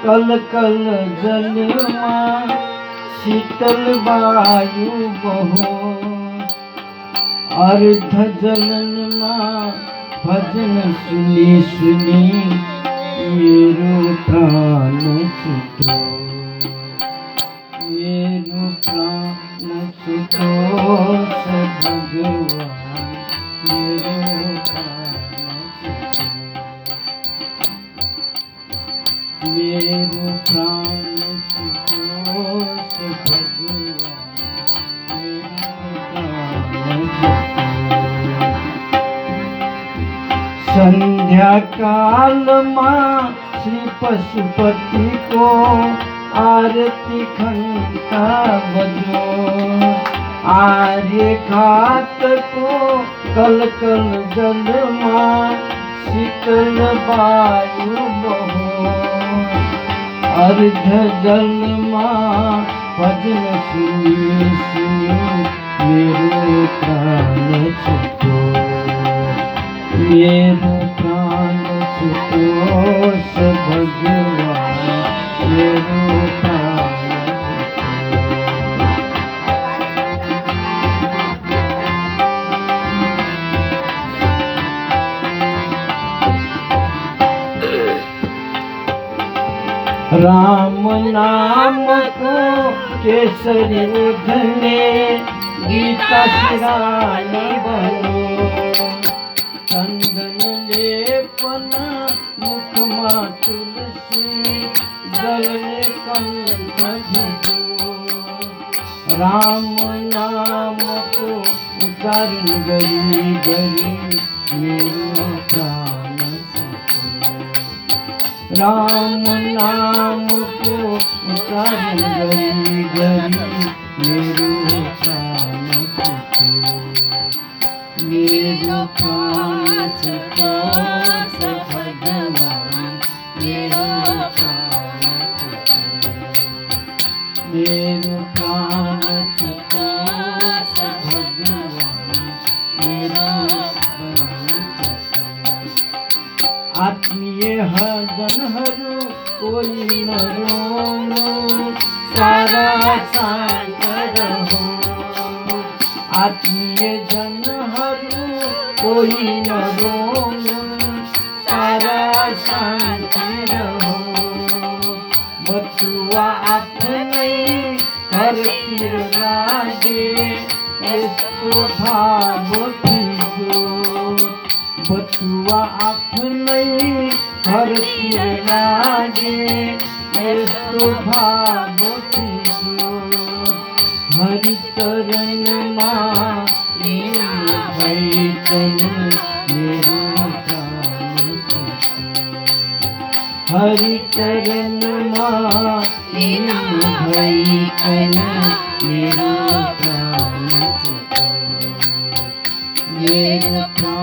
कल कल जलमा शीतल वायु बहो अर्ध जलन माँ भजन सुनी सुनी मेरो प्राण छूटो मेरो प्राण छूटो से भगवान मेरो प्राण छूटो मेरो प्राण छूटो से भगवान संध्या काल माँ श्री पशुपति को आरती घंटा बजो आर्य घाट को कल कल जल माँ शीतल वायु बहो अर्ध जल माँ भजन सुनी सुनी मेरो प्राण छूटो मेरो प्राण छूटो से भगवान मेरो प्राण राम नाम को केसरी उधने गीता शिरानी बनो चंदन लेपन मुख माँ तुलसी जल में कंठ भिजो राम नाम को उच्चारण गरी गरी मेरो प्राण राम नाम को उच्चारण गरी गरी मेरो प्राण मेरो प्राण छूटो से भगवान मेरो प्राण छूटो मेरो प्राण छूटो से भगवान मेरो प्राण छूटो आत्मीय जन हरू कोई न रोनो सारा शांत रहो आत्मीय जन कोई न रोनो सारा शांत रहो बचुआ अपने घर फिर राजे इसको भाव जो बचुआ अपने घर फिर राजे इसको भाव जो हरि चरण माँ भई कन मेरो प्राण हरि चरण माँ भई कन मेरो प्राण मेरो प्राण